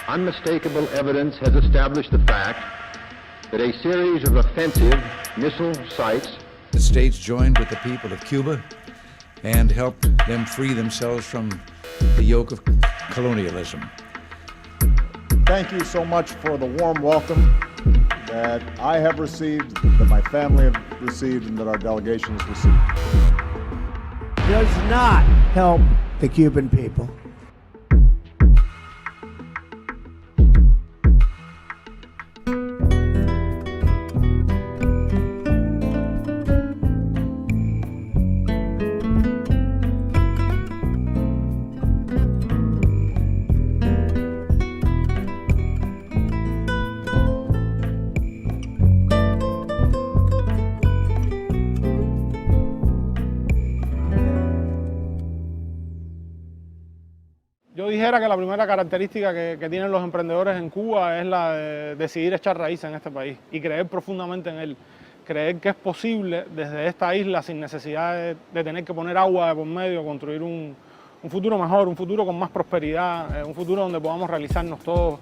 Unmistakable evidence has established the fact that a series of offensive missile sites. The states joined with the people of Cuba and helped them free themselves from the yoke of colonialism. Thank you so much for the warm welcome that I have received, that my family have received, and that our delegation has received. Does not help the Cuban people. Yo dijera que la primera característica que tienen los emprendedores en Cuba es la de decidir echar raíces en este país y creer profundamente en él. Creer que es posible desde esta isla, sin necesidad de tener que poner agua de por medio, construir un futuro mejor, un futuro con más prosperidad, un futuro donde podamos realizarnos todos.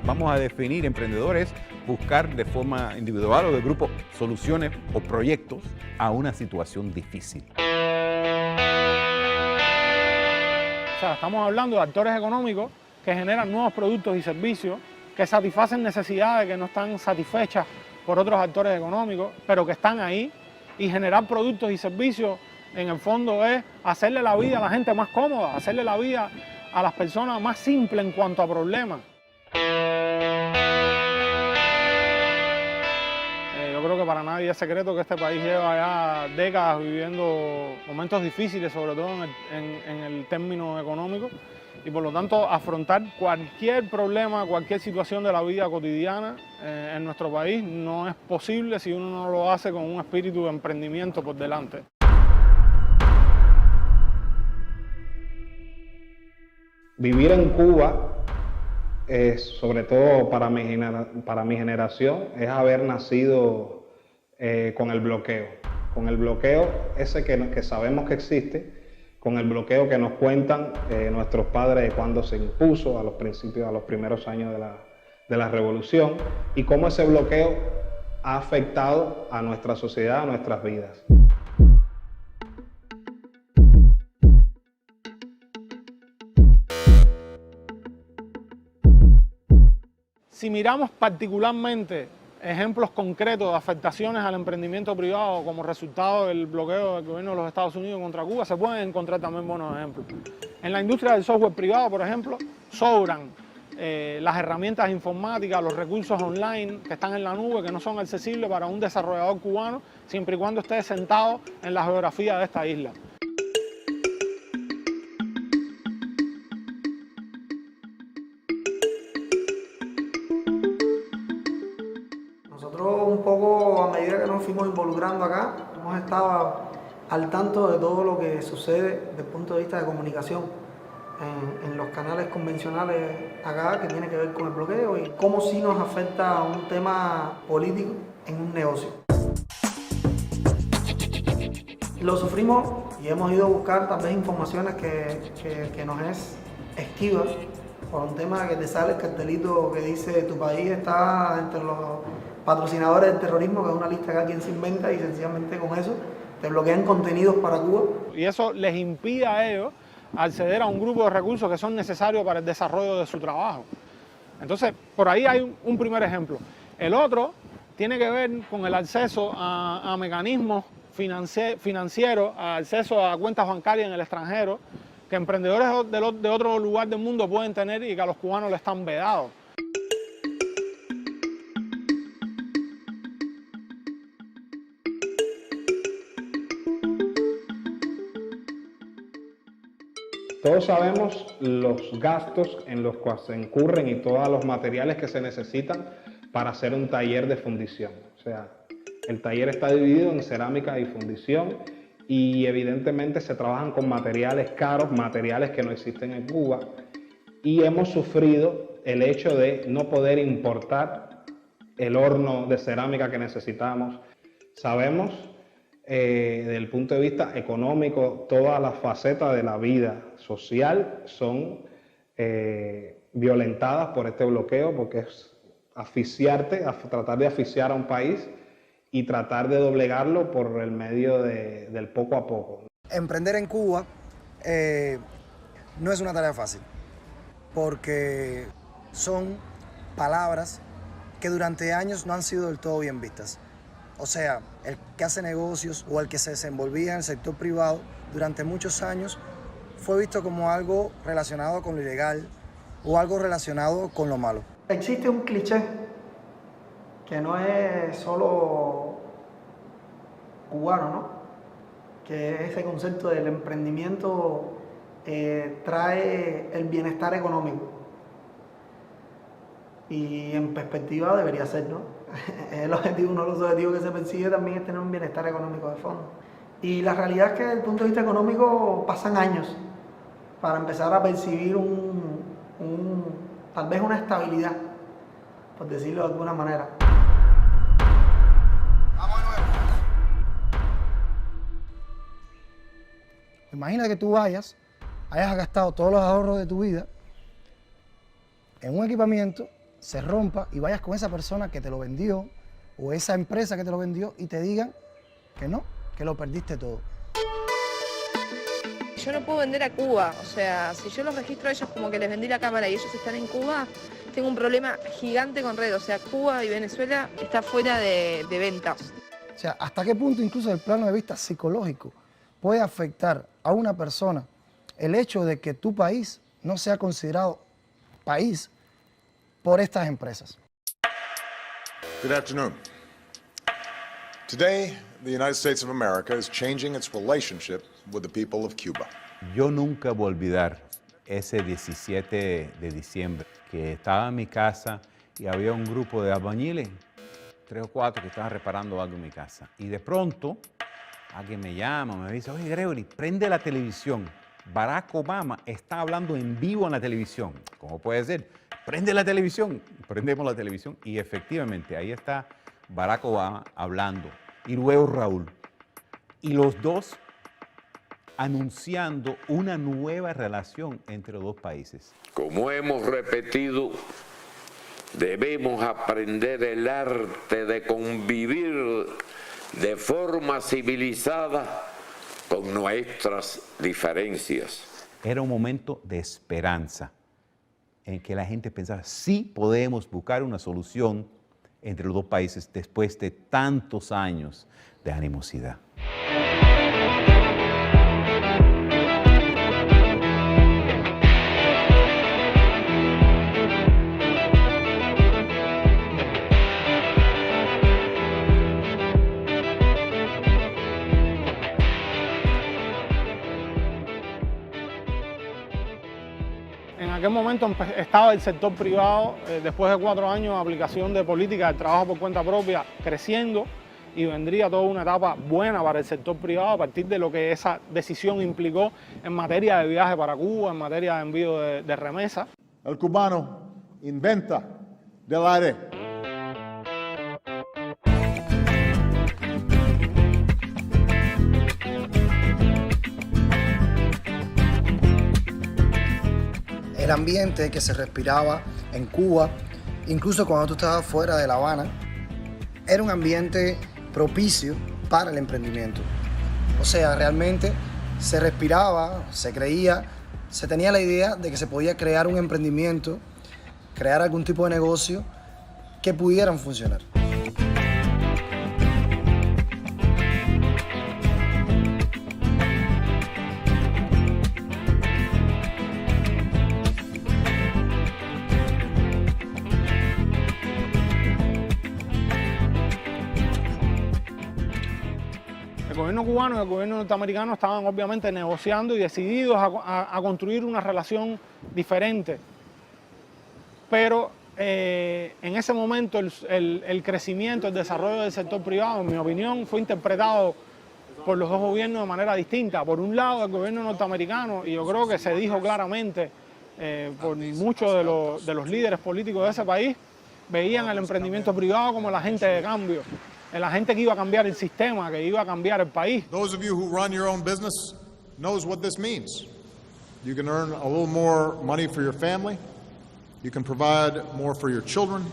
Vamos a definir emprendedores, buscar de forma individual o de grupo soluciones o proyectos a una situación difícil. O sea, estamos hablando de actores económicos que generan nuevos productos y servicios, que satisfacen necesidades que no están satisfechas por otros actores económicos, pero que están ahí, y generar productos y servicios en el fondo es hacerle la vida a la gente más cómoda, hacerle la vida a las personas más simple en cuanto a problemas. Yo creo que para nadie es secreto que este país lleva ya décadas viviendo momentos difíciles, sobre todo en el término económico, y por lo tanto afrontar cualquier problema, cualquier situación de la vida cotidiana en nuestro país no es posible si uno no lo hace con un espíritu de emprendimiento por delante. Vivir en Cuba, sobre todo para mi generación, es haber nacido con el bloqueo. Con el bloqueo ese que sabemos que existe, con el bloqueo que nos cuentan nuestros padres de cuando se impuso a los primeros años de la revolución, y cómo ese bloqueo ha afectado a nuestra sociedad, a nuestras vidas. Si miramos particularmente ejemplos concretos de afectaciones al emprendimiento privado como resultado del bloqueo del gobierno de los Estados Unidos contra Cuba, se pueden encontrar también buenos ejemplos. En la industria del software privado, por ejemplo, sobran las herramientas informáticas, los recursos online que están en la nube, que no son accesibles para un desarrollador cubano, siempre y cuando esté sentado en la geografía de esta isla. Nosotros un poco, a medida que nos fuimos involucrando acá, hemos estado al tanto de todo lo que sucede desde el punto de vista de comunicación en los canales convencionales acá, que tiene que ver con el bloqueo y cómo sí nos afecta un tema político en un negocio. Lo sufrimos y hemos ido a buscar tal vez informaciones que nos es esquiva por un tema que te sale el cartelito que dice tu país está entre los patrocinadores del terrorismo, que es una lista que alguien se inventa, y sencillamente con eso te bloquean contenidos para Cuba. Y eso les impide a ellos acceder a un grupo de recursos que son necesarios para el desarrollo de su trabajo. Entonces, por ahí hay un primer ejemplo. El otro tiene que ver con el acceso a mecanismos financieros, acceso a cuentas bancarias en el extranjero, que emprendedores de otro lugar del mundo pueden tener y que a los cubanos les están vedados. Todos sabemos los gastos en los cuales se incurren y todos los materiales que se necesitan para hacer un taller de fundición. O sea, el taller está dividido en cerámica y fundición, y evidentemente se trabajan con materiales caros, materiales que no existen en Cuba, y hemos sufrido el hecho de no poder importar el horno de cerámica que necesitamos. Sabemos desde el punto de vista económico, todas las facetas de la vida social son violentadas por este bloqueo, porque es asfixiarte, tratar de asfixiar a un país y tratar de doblegarlo por el medio del poco a poco. Emprender en Cuba no es una tarea fácil, porque son palabras que durante años no han sido del todo bien vistas. O sea, el que hace negocios o el que se desenvolvía en el sector privado durante muchos años fue visto como algo relacionado con lo ilegal o algo relacionado con lo malo. Existe un cliché que no es solo cubano, ¿no? Que es ese concepto del emprendimiento trae el bienestar económico. Y en perspectiva debería ser, ¿no? El objetivo, uno de los objetivos que se persigue también es tener un bienestar económico de fondo. Y la realidad es que desde el punto de vista económico pasan años para empezar a percibir tal vez una estabilidad, por decirlo de alguna manera. Imagina que tú hayas gastado todos los ahorros de tu vida en un equipamiento, se rompa y vayas con esa persona que te lo vendió o esa empresa que te lo vendió y te digan que no, que lo perdiste todo. Yo no puedo vender a Cuba, o sea, si yo los registro a ellos como que les vendí la cámara y ellos están en Cuba, tengo un problema gigante con red, o sea, Cuba y Venezuela está fuera de ventas. O sea, ¿hasta qué punto incluso desde el plano de vista psicológico puede afectar a una persona el hecho de que tu país no sea considerado país por estas empresas? Good afternoon. Today, the United States of America is changing its relationship with the people of Cuba. Yo nunca voy a olvidar ese 17 de diciembre que estaba en mi casa y había un grupo de albañiles, 3 o 4 que estaban reparando algo en mi casa. Y de pronto alguien me llama, me dice, oye Gregory, prende la televisión. Barack Obama está hablando en vivo en la televisión. ¿Cómo puede ser? Prende la televisión. Prendemos la televisión y efectivamente ahí está Barack Obama hablando. Y luego Raúl. Y los dos anunciando una nueva relación entre los dos países. Como hemos repetido, debemos aprender el arte de convivir de forma civilizada con nuestras diferencias. Era un momento de esperanza en que la gente pensaba, sí podemos buscar una solución entre los dos países después de tantos años de animosidad. En aquel momento estaba el sector privado, después de 4 años de aplicación de política de trabajo por cuenta propia, creciendo, y vendría toda una etapa buena para el sector privado a partir de lo que esa decisión implicó en materia de viaje para Cuba, en materia de envío de remesas. El cubano inventa del aire. El ambiente que se respiraba en Cuba, incluso cuando tú estabas fuera de La Habana, era un ambiente propicio para el emprendimiento. O sea, realmente se respiraba, se creía, se tenía la idea de que se podía crear un emprendimiento, crear algún tipo de negocio que pudieran funcionar. El gobierno cubano y el gobierno norteamericano estaban obviamente negociando y decididos a construir una relación diferente. Pero en ese momento el crecimiento, el desarrollo del sector privado, en mi opinión, fue interpretado por los dos gobiernos de manera distinta. Por un lado, el gobierno norteamericano, y yo creo que se dijo claramente por muchos de los líderes políticos de ese país, veían el emprendimiento privado como el agente de cambio la gente que iba a cambiar el sistema, que iba a cambiar el país. Those of you who run your own business knows what this means. You can earn a little more money for your family. You can provide more for your children.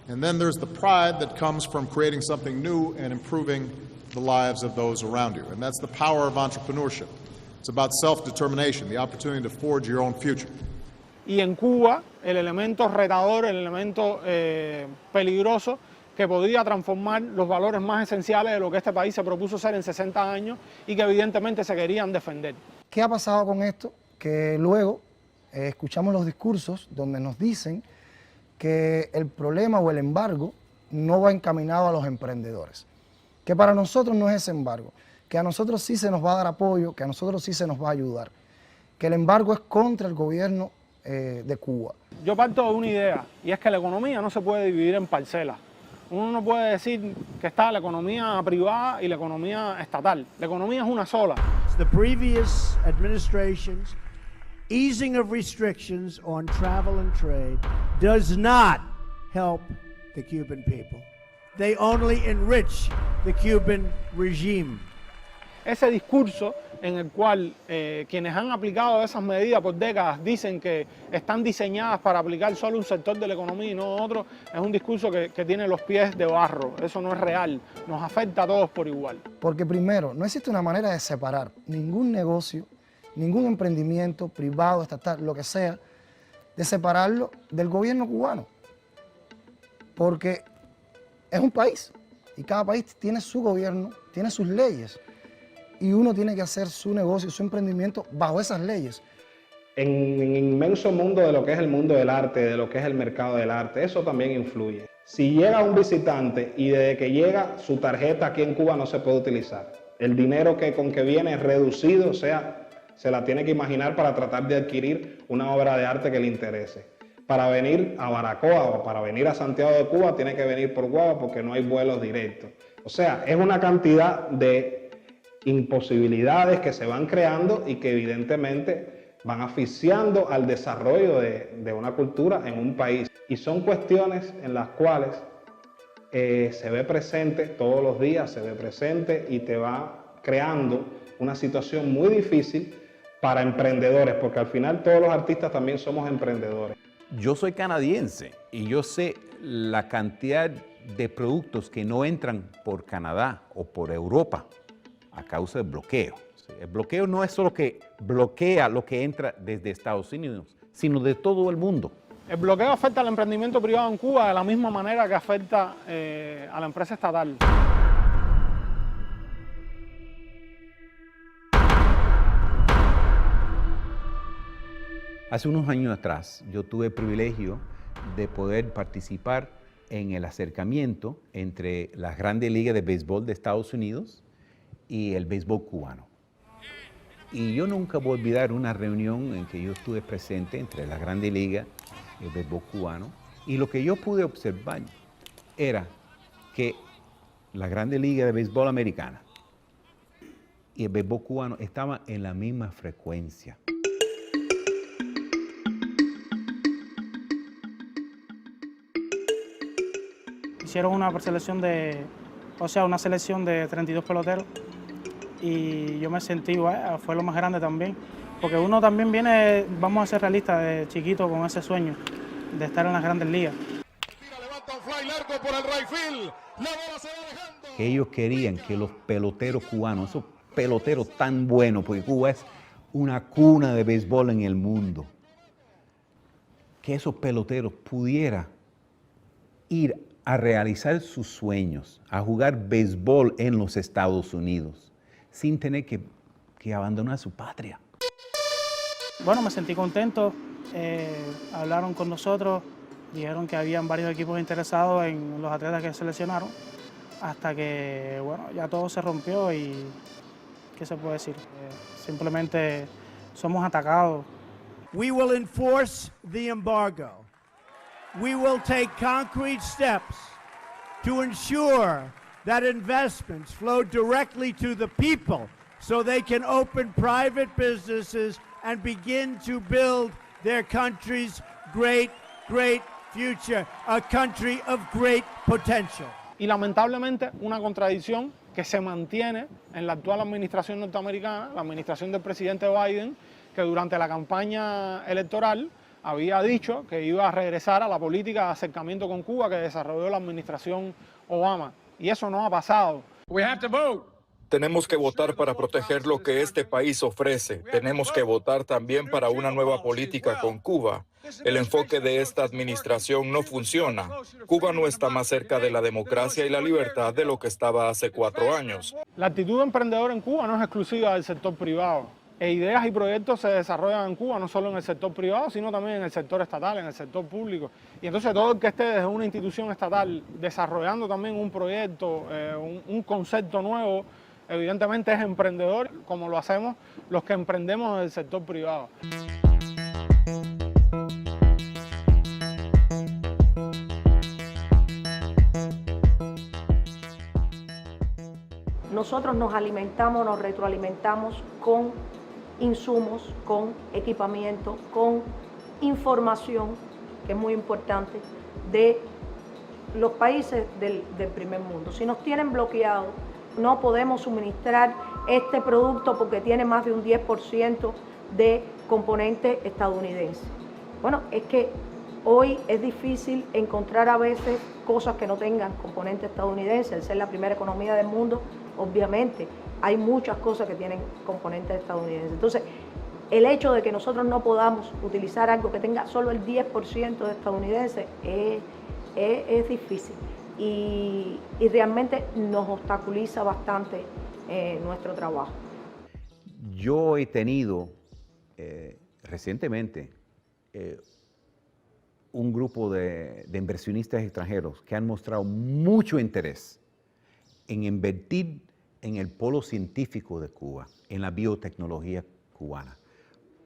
And then there's the pride that comes from creating something new and improving the lives of those around you. And that's the power of entrepreneurship. It's about self-determination, the opportunity to forge your own future. Y en Cuba, el elemento retador, el elemento peligroso que podría transformar los valores más esenciales de lo que este país se propuso ser en 60 años y que evidentemente se querían defender. ¿Qué ha pasado con esto? Que luego escuchamos los discursos donde nos dicen que el problema o el embargo no va encaminado a los emprendedores. Que para nosotros no es ese embargo, que a nosotros sí se nos va a dar apoyo, que a nosotros sí se nos va a ayudar, que el embargo es contra el gobierno de Cuba. Yo parto de una idea, y es que la economía no se puede dividir en parcelas. Uno no puede decir que está la economía privada y la economía estatal. La economía es una sola. The previous administration's easing of restrictions on travel and trade does not help the Cuban people. They only enrich the Cuban regime. Ese discurso en el cual quienes han aplicado esas medidas por décadas dicen que están diseñadas para aplicar solo un sector de la economía y no otro, es un discurso que tiene los pies de barro. Eso no es real, nos afecta a todos por igual. Porque primero, no existe una manera de separar ningún negocio, ningún emprendimiento privado, estatal, lo que sea, de separarlo del gobierno cubano. Porque es un país y cada país tiene su gobierno, tiene sus leyes. Y uno tiene que hacer su negocio, su emprendimiento bajo esas leyes. En el inmenso mundo de lo que es el mundo del arte, de lo que es el mercado del arte, eso también influye. Si llega un visitante y desde que llega su tarjeta aquí en Cuba no se puede utilizar, el dinero con que viene es reducido, o sea, se la tiene que imaginar para tratar de adquirir una obra de arte que le interese. Para venir a Baracoa o para venir a Santiago de Cuba tiene que venir por guagua porque no hay vuelos directos. O sea, es una cantidad de imposibilidades que se van creando y que evidentemente van asfixiando al desarrollo de una cultura en un país. Y son cuestiones en las cuales se ve presente todos los días, se ve presente y te va creando una situación muy difícil para emprendedores, porque al final todos los artistas también somos emprendedores. Yo soy canadiense y yo sé la cantidad de productos que no entran por Canadá o por Europa a causa del bloqueo. El bloqueo no es solo que bloquea lo que entra desde Estados Unidos, sino de todo el mundo. El bloqueo afecta al emprendimiento privado en Cuba de la misma manera que afecta a la empresa estatal. Hace unos años atrás yo tuve el privilegio de poder participar en el acercamiento entre las grandes ligas de béisbol de Estados Unidos y el béisbol cubano. Y yo nunca voy a olvidar una reunión en que yo estuve presente entre la Grande Liga y el béisbol cubano. Y lo que yo pude observar era que la Grande Liga de Béisbol Americana y el béisbol cubano estaban en la misma frecuencia. Hicieron una selección una selección de 32 peloteros y yo me sentí, fue lo más grande también, porque uno también viene, vamos a ser realistas, de chiquito con ese sueño de estar en las grandes ligas. Que ellos querían que los peloteros cubanos, esos peloteros tan buenos, porque Cuba es una cuna de béisbol en el mundo, que esos peloteros pudieran ir a realizar sus sueños, a jugar béisbol en los Estados Unidos, sin tener que abandonar su patria. Bueno, me sentí contento, hablaron con nosotros, dijeron que habían varios equipos interesados en los atletas que seleccionaron, hasta que, bueno, ya todo se rompió y, ¿qué se puede decir? Simplemente somos atacados. We will enforce the embargo. We will take concrete steps to ensure that investments flow directly to the people so they can open private businesses and begin to build their country's great, great future, a country of great potential. Y lamentablemente una contradicción que se mantiene en la actual administración norteamericana, la administración del presidente Biden, que durante la campaña electoral había dicho que iba a regresar a la política de acercamiento con Cuba que desarrolló la administración Obama. Y eso no ha pasado. Tenemos que votar para proteger lo que este país ofrece. Tenemos que votar también para una nueva política con Cuba. El enfoque de esta administración no funciona. Cuba no está más cerca de la democracia y la libertad de lo que estaba hace 4 años. La actitud emprendedora en Cuba no es exclusiva del sector privado. Ideas y proyectos se desarrollan en Cuba no solo en el sector privado, sino también en el sector estatal, en el sector público. Y entonces todo el que esté desde una institución estatal desarrollando también un proyecto, un concepto nuevo, evidentemente es emprendedor, como lo hacemos los que emprendemos en el sector privado. Nosotros nos alimentamos, nos retroalimentamos con insumos, con equipamiento, con información, que es muy importante, de los países del primer mundo. Si nos tienen bloqueados, no podemos suministrar este producto porque tiene más de un 10% de componente estadounidense. Bueno, es que hoy es difícil encontrar a veces cosas que no tengan componente estadounidense. Al ser la primera economía del mundo, obviamente, hay muchas cosas que tienen componentes estadounidenses. Entonces, el hecho de que nosotros no podamos utilizar algo que tenga solo el 10% de estadounidense es difícil y realmente nos obstaculiza bastante nuestro trabajo. Yo he tenido recientemente un grupo de inversionistas extranjeros que han mostrado mucho interés en invertir en el polo científico de Cuba, en la biotecnología cubana,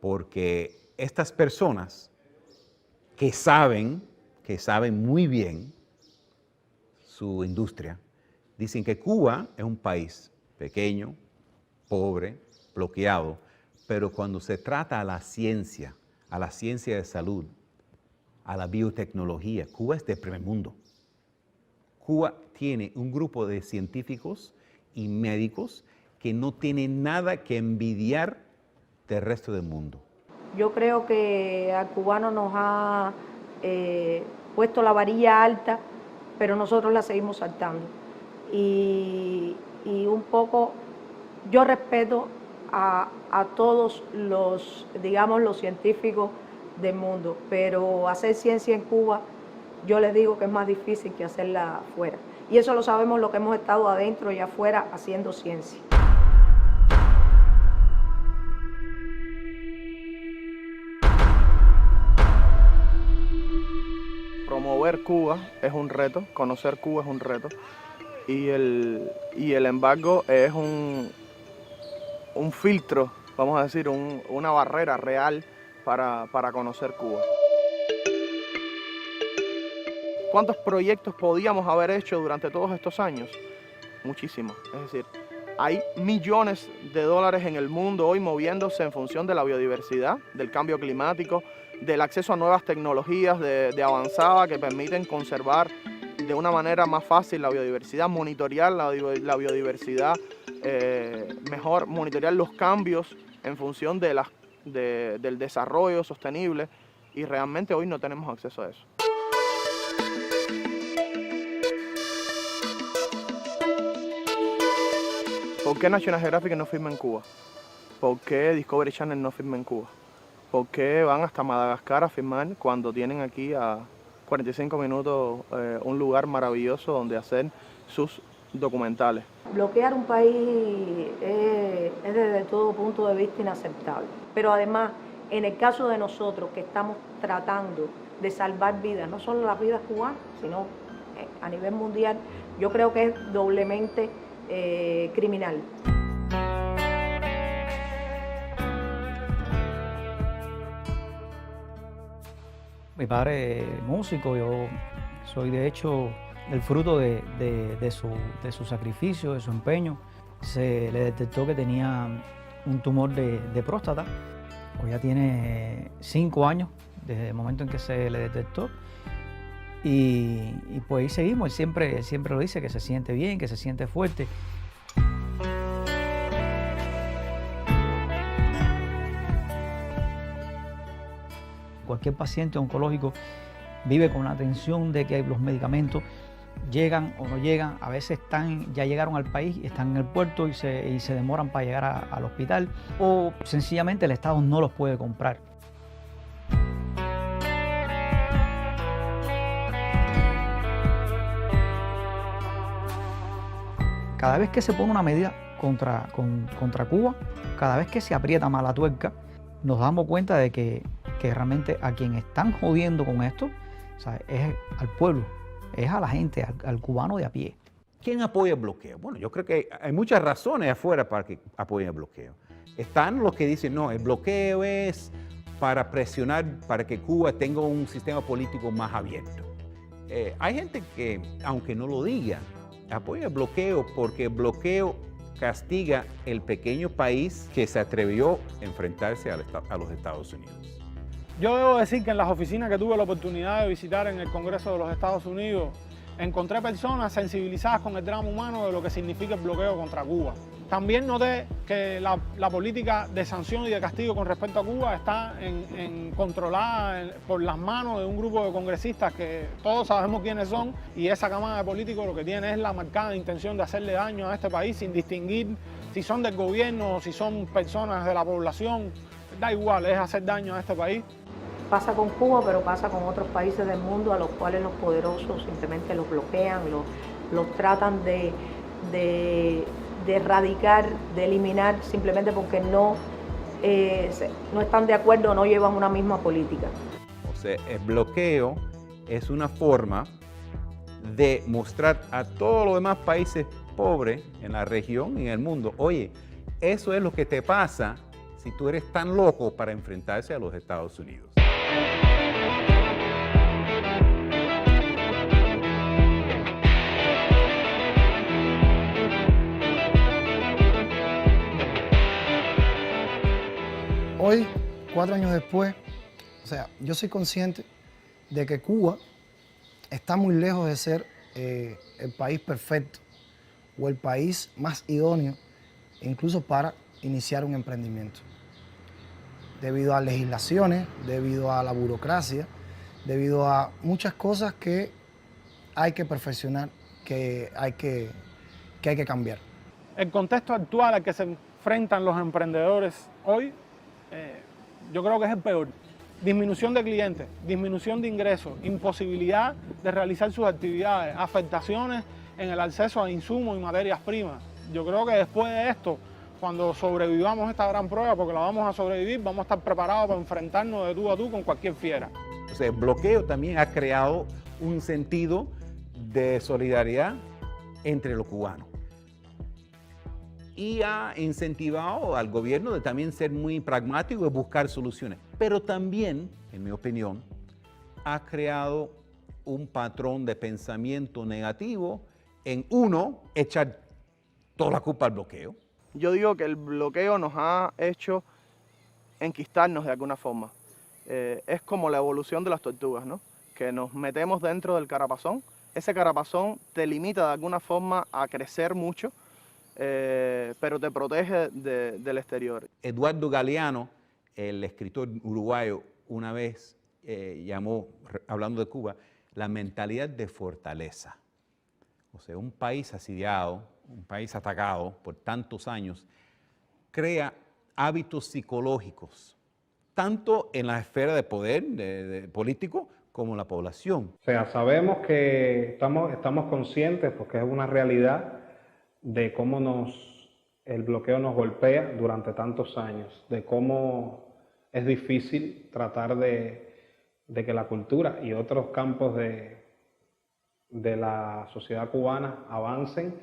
porque estas personas que saben muy bien su industria, dicen que Cuba es un país pequeño, pobre, bloqueado, pero cuando se trata a la ciencia de salud, a la biotecnología, Cuba es del primer mundo. Cuba tiene un grupo de científicos y médicos que no tienen nada que envidiar del resto del mundo. Yo creo que al cubano nos ha puesto la varilla alta, pero nosotros la seguimos saltando. Y un poco, yo respeto a todos los, digamos, los científicos del mundo, pero hacer ciencia en Cuba, yo les digo que es más difícil que hacerla afuera. Y eso lo sabemos los que hemos estado adentro y afuera haciendo ciencia. Promover Cuba es un reto, conocer Cuba es un reto y el embargo es un filtro, vamos a decir, una barrera real para conocer Cuba. ¿Cuántos proyectos podíamos haber hecho durante todos estos años? Muchísimos. Es decir, hay millones de dólares en el mundo hoy moviéndose en función de la biodiversidad, del cambio climático, del acceso a nuevas tecnologías de avanzada que permiten conservar de una manera más fácil la biodiversidad, monitorear la biodiversidad, mejor monitorear los cambios en función del desarrollo sostenible, y realmente hoy no tenemos acceso a eso. ¿Por qué National Geographic no firma en Cuba? ¿Por qué Discovery Channel no firma en Cuba? ¿Por qué van hasta Madagascar a filmar cuando tienen aquí a 45 minutos un lugar maravilloso donde hacer sus documentales? Bloquear un país es desde todo punto de vista inaceptable. Pero además, en el caso de nosotros que estamos tratando de salvar vidas, no solo las vidas cubanas, sino a nivel mundial, yo creo que es doblemente criminal. Mi padre es músico, yo soy de hecho el fruto de su sacrificio, de su empeño. Se le detectó que tenía un tumor de próstata. Hoy ya tiene 5 años desde el momento en que se le detectó. Y pues ahí seguimos, él siempre lo dice, que se siente bien, que se siente fuerte. Cualquier paciente oncológico vive con la tensión de que los medicamentos llegan o no llegan, a veces ya llegaron al país, están en el puerto y se demoran para llegar al hospital, o sencillamente el Estado no los puede comprar. Cada vez que se pone una medida contra Cuba, cada vez que se aprieta más la tuerca, nos damos cuenta de que realmente a quien están jodiendo con esto, ¿sabes?, es al pueblo, es a la gente, al cubano de a pie. ¿Quién apoya el bloqueo? Bueno, yo creo que hay muchas razones afuera para que apoyen el bloqueo. Están los que dicen, no, el bloqueo es para presionar para que Cuba tenga un sistema político más abierto. Hay gente que, aunque no lo diga, apoya el bloqueo porque el bloqueo castiga el pequeño país que se atrevió a enfrentarse a los Estados Unidos. Yo debo decir que en las oficinas que tuve la oportunidad de visitar en el Congreso de los Estados Unidos, encontré personas sensibilizadas con el drama humano de lo que significa el bloqueo contra Cuba. También noté que la política de sanción y de castigo con respecto a Cuba está controlada por las manos de un grupo de congresistas que todos sabemos quiénes son, y esa cámara de políticos lo que tiene es la marcada intención de hacerle daño a este país sin distinguir si son del gobierno o si son personas de la población. Da igual, es hacer daño a este país. Pasa con Cuba, pero pasa con otros países del mundo a los cuales los poderosos simplemente los bloquean, los tratan de erradicar, de eliminar, simplemente porque no están de acuerdo o no llevan una misma política. O sea, el bloqueo es una forma de mostrar a todos los demás países pobres en la región y en el mundo, oye, eso es lo que te pasa si tú eres tan loco para enfrentarse a los Estados Unidos. Hoy, 4 años después, o sea, yo soy consciente de que Cuba está muy lejos de ser el país perfecto o el país más idóneo, incluso para iniciar un emprendimiento. Debido a legislaciones, debido a la burocracia, debido a muchas cosas que hay que perfeccionar, que hay que cambiar. El contexto actual al que se enfrentan los emprendedores hoy, yo creo que es el peor. Disminución de clientes, disminución de ingresos, imposibilidad de realizar sus actividades, afectaciones en el acceso a insumos y materias primas. Yo creo que después de esto, cuando sobrevivamos esta gran prueba, porque la vamos a sobrevivir, vamos a estar preparados para enfrentarnos de tú a tú con cualquier fiera. O sea, el bloqueo también ha creado un sentido de solidaridad entre los cubanos y ha incentivado al gobierno de también ser muy pragmático y buscar soluciones. Pero también, en mi opinión, ha creado un patrón de pensamiento negativo en uno echar toda la culpa al bloqueo. Yo digo que el bloqueo nos ha hecho enquistarnos de alguna forma. Es como la evolución de las tortugas, ¿no? Que nos metemos dentro del carapazón. Ese carapazón te limita de alguna forma a crecer mucho, pero te protege del exterior. Eduardo Galeano, el escritor uruguayo, una vez llamó, hablando de Cuba, la mentalidad de fortaleza. O sea, un país asediado, un país atacado por tantos años, crea hábitos psicológicos, tanto en la esfera de poder de político como en la población. O sea, sabemos que estamos conscientes, porque es una realidad, de cómo el bloqueo nos golpea durante tantos años, de cómo es difícil tratar de que la cultura y otros campos de la sociedad cubana avancen,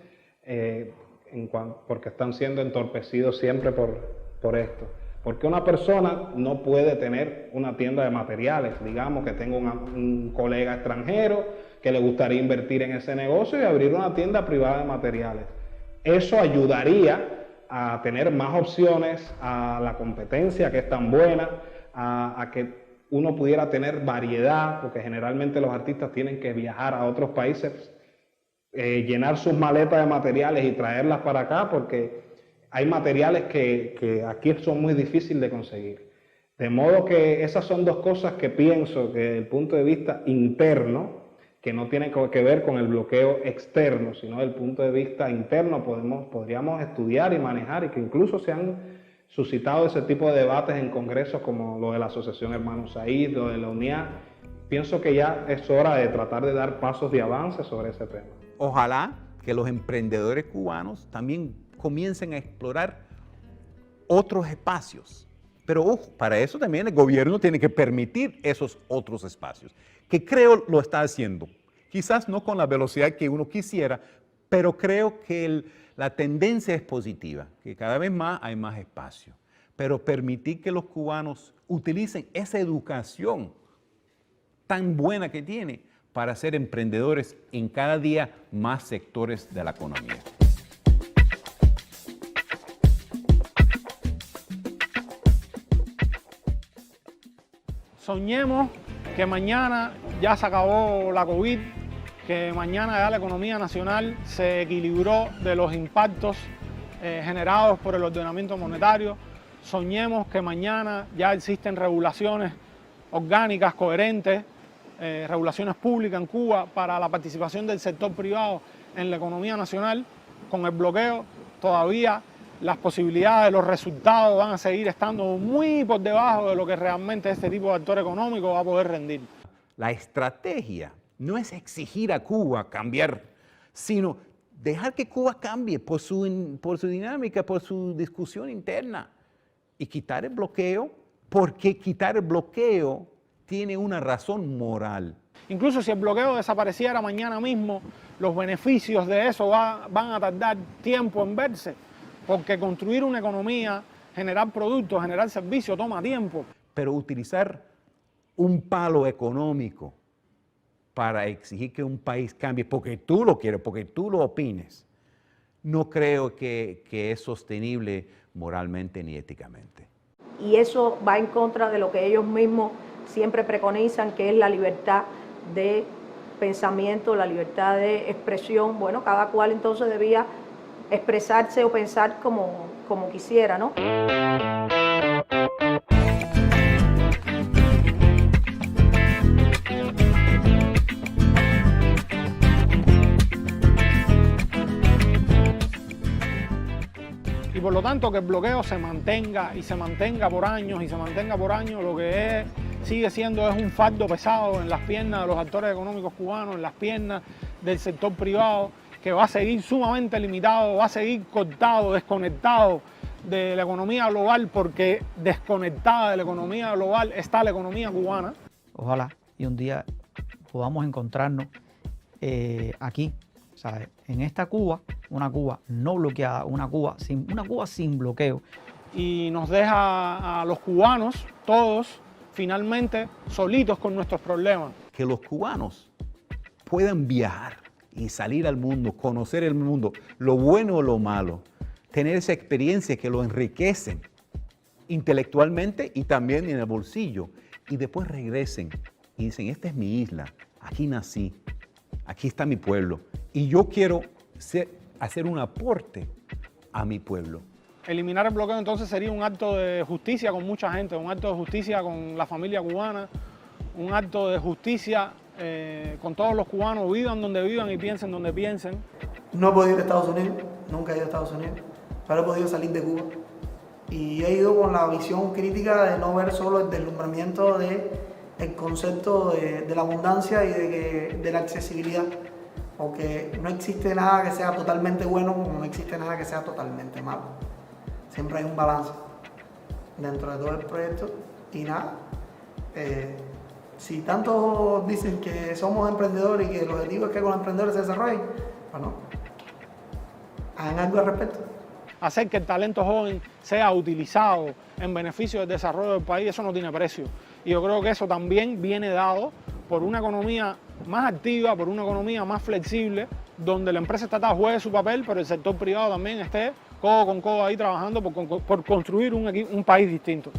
porque están siendo entorpecidos siempre por esto. Porque una persona no puede tener una tienda de materiales, digamos que tengo un colega extranjero que le gustaría invertir en ese negocio y abrir una tienda privada de materiales. Eso ayudaría a tener más opciones, a la competencia que es tan buena, a que uno pudiera tener variedad, porque generalmente los artistas tienen que viajar a otros países, llenar sus maletas de materiales y traerlas para acá, porque hay materiales que aquí son muy difíciles de conseguir. De modo que esas son dos cosas que pienso que desde el punto de vista interno, que no tienen que ver con el bloqueo externo, sino desde el punto de vista interno podríamos estudiar y manejar, y que incluso se han suscitado ese tipo de debates en congresos como lo de la Asociación Hermanos Said, lo de la UNIA. Pienso que ya es hora de tratar de dar pasos de avance sobre ese tema. Ojalá que los emprendedores cubanos también comiencen a explorar otros espacios. Pero ojo, para eso también el gobierno tiene que permitir esos otros espacios, que creo lo está haciendo. Quizás no con la velocidad que uno quisiera, pero creo que la tendencia es positiva, que cada vez más hay más espacio. Pero permitir que los cubanos utilicen esa educación tan buena que tiene para ser emprendedores en cada día más sectores de la economía. Soñemos que mañana ya se acabó la COVID, que mañana ya la economía nacional se equilibró de los impactos generados por el ordenamiento monetario. Soñemos que mañana ya existen regulaciones orgánicas, coherentes, regulaciones públicas en Cuba para la participación del sector privado en la economía nacional. Con el bloqueo todavía las posibilidades, los resultados van a seguir estando muy por debajo de lo que realmente este tipo de actor económico va a poder rendir. La estrategia no es exigir a Cuba cambiar, sino dejar que Cuba cambie por su dinámica, por su discusión interna, y quitar el bloqueo, porque quitar el bloqueo tiene una razón moral. Incluso si el bloqueo desapareciera mañana mismo, los beneficios de eso van a tardar tiempo en verse, porque construir una economía, generar productos, generar servicios toma tiempo. Pero utilizar un palo económico para exigir que un país cambie porque tú lo quieres, porque tú lo opines, no creo que es sostenible moralmente ni éticamente. Y eso va en contra de lo que ellos mismos siempre preconizan, que es la libertad de pensamiento, la libertad de expresión. Bueno, cada cual entonces debía expresarse o pensar como quisiera, ¿no? Y por lo tanto que el bloqueo se mantenga y se mantenga por años y se mantenga por años, lo que sigue siendo es un fardo pesado en las piernas de los actores económicos cubanos, en las piernas del sector privado, que va a seguir sumamente limitado, va a seguir cortado, desconectado de la economía global, porque desconectada de la economía global está la economía cubana. Ojalá y un día podamos encontrarnos aquí, ¿sabes? En esta Cuba, una Cuba no bloqueada, una Cuba sin bloqueo. Y nos deja a los cubanos, todos, finalmente solitos con nuestros problemas. Que los cubanos puedan viajar y salir al mundo, conocer el mundo, lo bueno o lo malo, tener esa experiencia que lo enriquecen intelectualmente y también en el bolsillo, y después regresen y dicen, esta es mi isla, aquí nací, aquí está mi pueblo, y yo quiero hacer un aporte a mi pueblo. Eliminar el bloqueo entonces sería un acto de justicia con mucha gente, un acto de justicia con la familia cubana, un acto de justicia con todos los cubanos, vivan donde vivan y piensen donde piensen. No he podido ir a Estados Unidos, nunca he ido a Estados Unidos, pero he podido salir de Cuba. Y he ido con la visión crítica de no ver solo el deslumbramiento del concepto de la abundancia y de la accesibilidad. Porque no existe nada que sea totalmente bueno como no existe nada que sea totalmente malo. Siempre hay un balance dentro de todo el proyecto y nada. Si tanto dicen que somos emprendedores y que el objetivo es que con los emprendedores se desarrollen, bueno, hagan algo al respecto. Hacer que el talento joven sea utilizado en beneficio del desarrollo del país, eso no tiene precio. Y yo creo que eso también viene dado por una economía más activa, por una economía más flexible, donde la empresa estatal juegue su papel, pero el sector privado también esté codo con codo ahí trabajando por construir un país distinto.